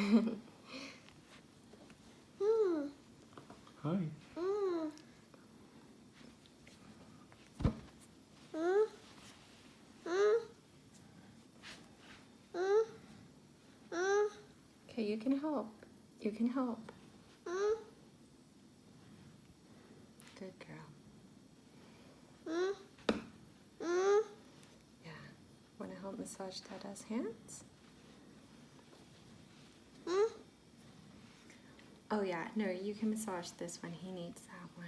Hi. Okay, you can help. You can help. Good girl. Yeah. Want to help massage Dada's hands? Oh yeah, no, you can massage this one. He needs that one.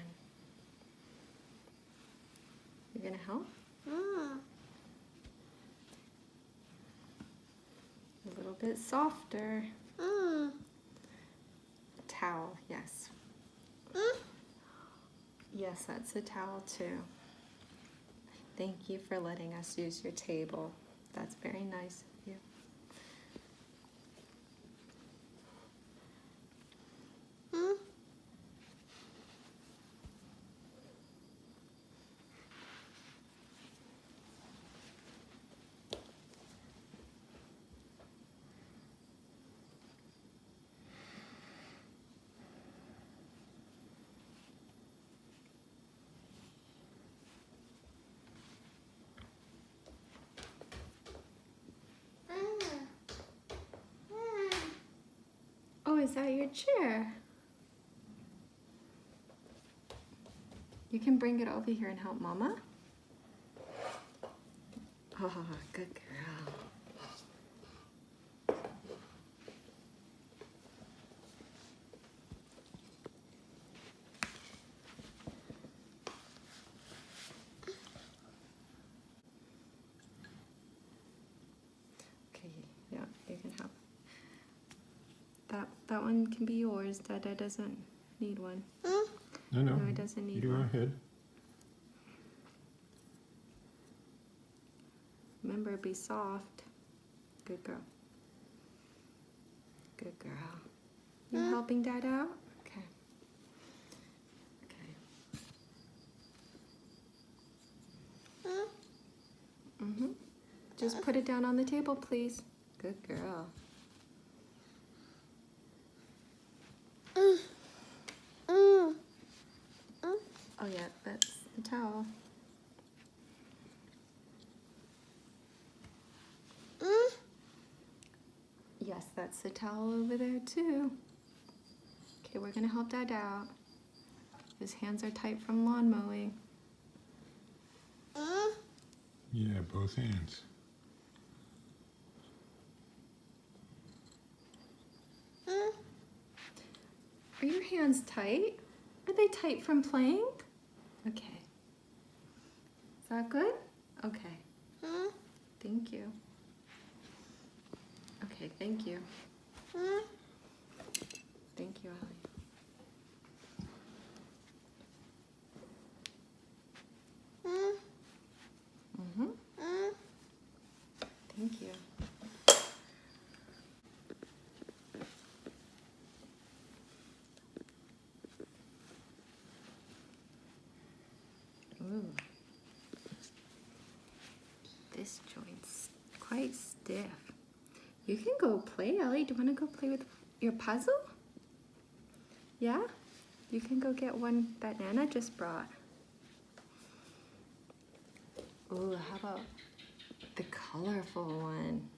You gonna help? A little bit softer. Towel, yes. Yes, that's a towel too. Thank you for letting us use your table. That's very nice of you. Oh, is that your chair? You can bring it over here and help Mama. Oh, good girl. Okay, yeah, you can help. That one can be yours. Dada doesn't need one. No, No, it doesn't need you go one. ahead. Remember, be soft. Good girl. Good girl. You helping Dad out? Okay. Okay. Just put it down on the table, please. Good girl. Oh yeah, that's the towel. Yes, that's the towel over there too. Okay, we're gonna help Dad out. His hands are tight from lawn mowing. Yeah, both hands. Are your hands tight? Are they tight from playing? Okay. Is that good? Okay. Thank you. Okay, thank you. Thank you, Allie. Thank you. Ooh. This joint's quite stiff. You can go play, Ellie. Do you want to go play with your puzzle? Yeah? You can go get one that Nana just brought. Ooh, how about the colorful one?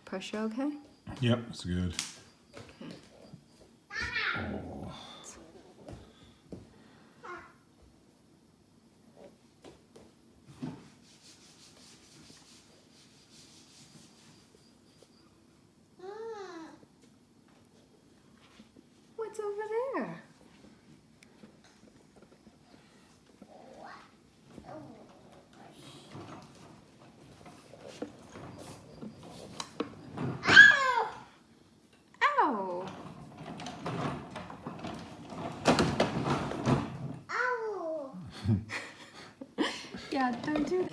Pressure okay? Yep, it's good. Okay. Oh. What's over there? Ow! Yeah, don't do that.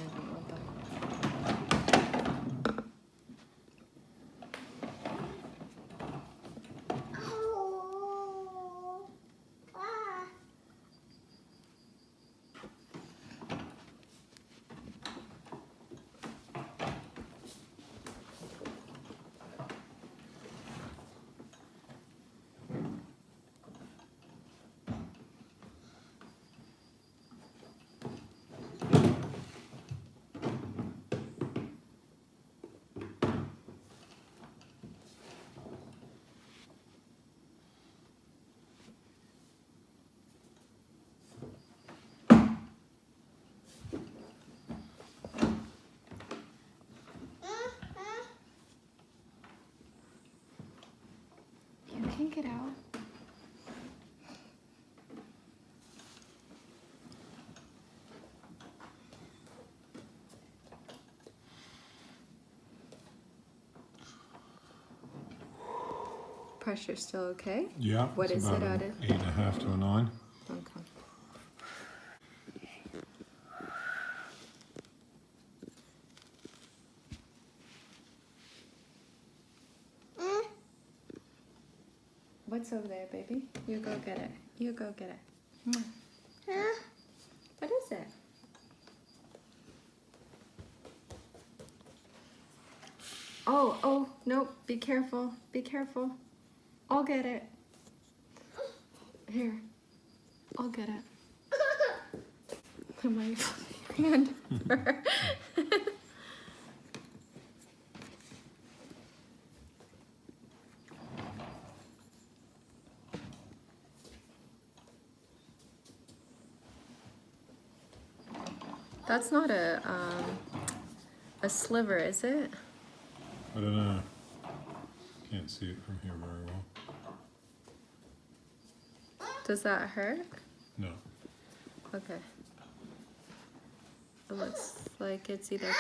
pressure still okay? Yeah. What it's is it about at an it? 8.5 to a 9. Okay. What's over there, baby? You go get it. You go get it. What is it? Oh, no, be careful. Be careful. I'll get it. Here, I'll get it. I'm waiting for your hand. That's not a sliver, is it? I don't know. Can't see it from here very well. Does that hurt? No. Okay. It looks like it's either...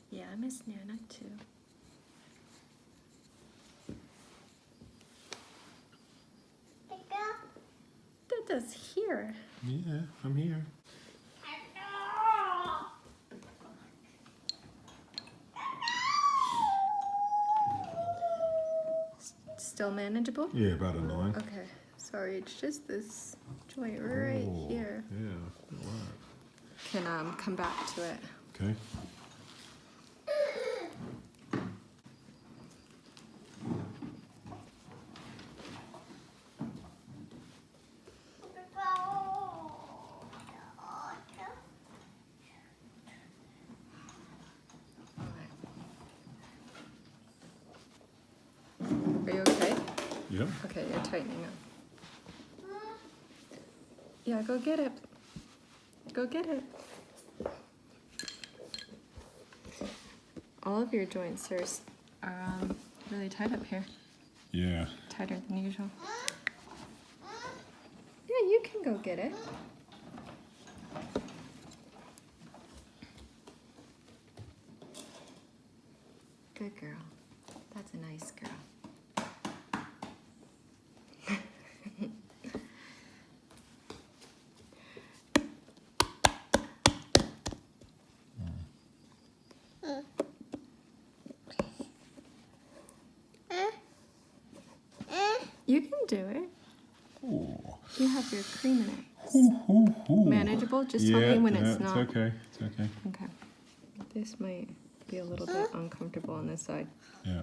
Yeah, I miss Nana too. Dada's here. Yeah, I'm here. Still manageable? Yeah, about a 9. Okay. Sorry, it's just this joint right Oh, here. Yeah. Right. Can come back to it. Okay. Are you okay? Yeah. Okay, you're tightening up. Yeah, go get it. Go get it. All of your joints are really tight up here. Yeah. Tighter than usual. Yeah, you can go get it. Good girl. That's a nice girl. You can do it. Ooh. You have your cream in it. Ooh. Manageable? Just tell me when it's not. It's okay. It's okay. Okay. This might be a little bit uncomfortable on this side. Yeah.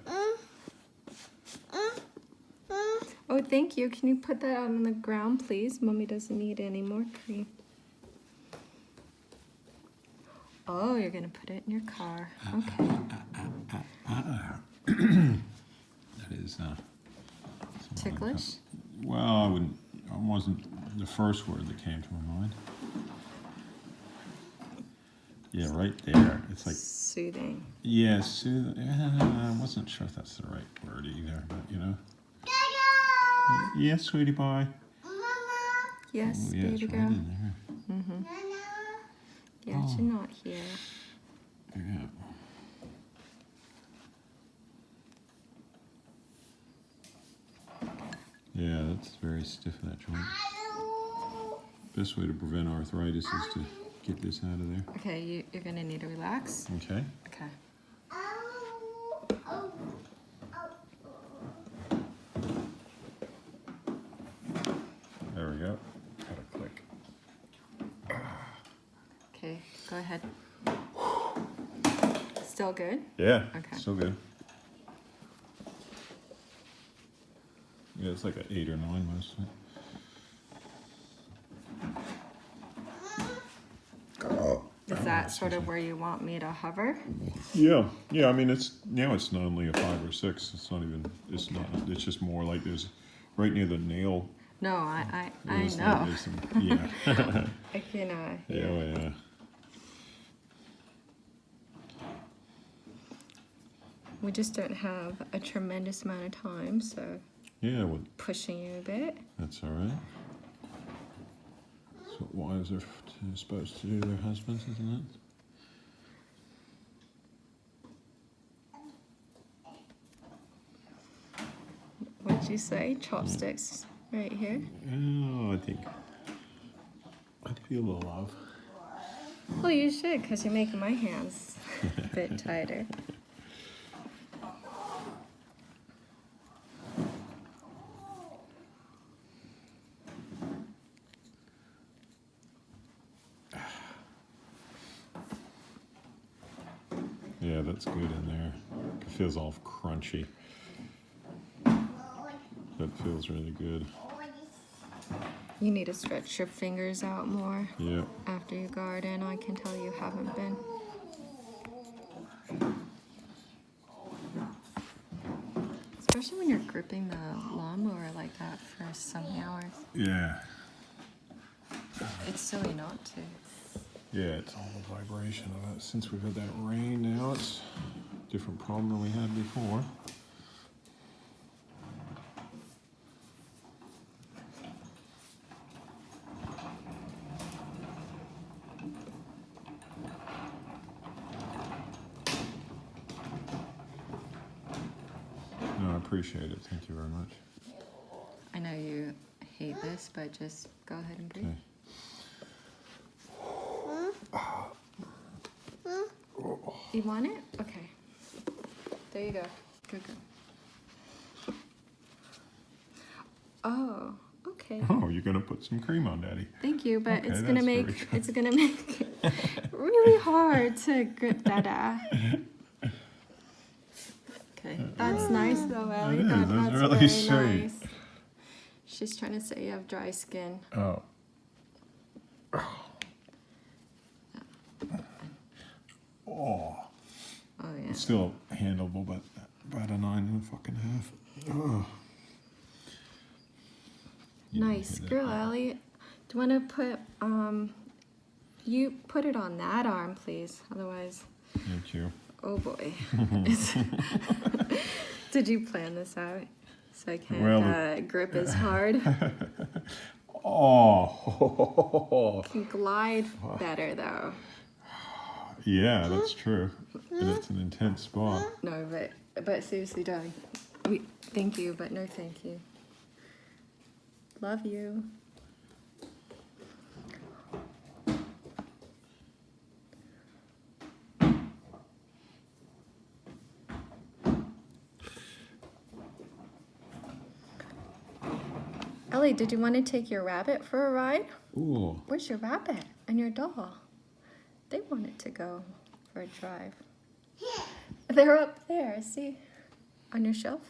Oh, thank you. Can you put that out on the ground, please? Mommy doesn't need any more cream. Oh, you're going to put it in your car. Okay. That is Ticklish? well, it wasn't the first word that came to my mind. Yeah, right there. It's like Soothing. yeah, I wasn't sure if that's the right word either, but you know. Yes, sweetie pie. Yes, Ooh, yeah, baby it's right girl. in there. Mm-hmm. Yeah, Oh. she's not here. Yeah. Yeah, that's very stiff in that joint. Best way to prevent arthritis is to get this out of there. Okay, you're going to need to relax. Okay. Okay. There we go. Gotta click. Okay, go ahead. Still good? Yeah. Okay. Still good. Yeah, it's like an 8 or 9 mostly. Is that sort of where you want me to hover? Yeah. Yeah. I mean, it's now it's not only a 5 or 6. It's not even. It's not. It's just more like there's right near the nail. No, I There's know. like there's some, yeah. I can, Yeah. Oh, yeah. We just don't have a tremendous amount of time, so Yeah. Well, pushing you a bit. that's all right. That's That's what wives are supposed to do to their husbands, isn't it? What'd you say? Chopsticks right here? Oh, I think I'd feel the love. Well, you should, because you're making my hands a bit tighter. Yeah, that's good in there. It feels all crunchy. That feels really good. You need to stretch your fingers out more Yeah. after you garden. I can tell you haven't been. Especially when you're gripping the lawnmower like that for so many hours. Yeah. It's silly not to. Yeah, it's all the vibration of it. Since we've had that rain now, it's a different problem than we had before. No, I appreciate it. Thank you very much. I know you hate this, but just go ahead and breathe. Okay. You want it? Okay. There you go. Good, good. Oh, okay. Oh, you're gonna put some cream on, Daddy. Thank you, but Okay, it's gonna that's make very good. it's gonna make it really hard to grip that. Okay, that's nice though, Ellie. It is. That's That's really very sweet. nice. She's trying to say you have dry skin. Oh. Oh. Oh yeah. It's still handleable, but about a 9.5. Oh. You Nice hit it. girl, Ellie. Do you want to put you put it on that arm, please? Otherwise, Thank you. oh boy. Did you plan this out so I can't Well, grip as hard? Oh. Can glide better though. Yeah, that's true. And it's an intense spot. No, but seriously, darling. Thank you, but no thank you. Love you. Ellie, did you want to take your rabbit for a ride? Ooh. Where's your rabbit and your doll? They wanted to go for a drive. They're up there, see? On your shelf?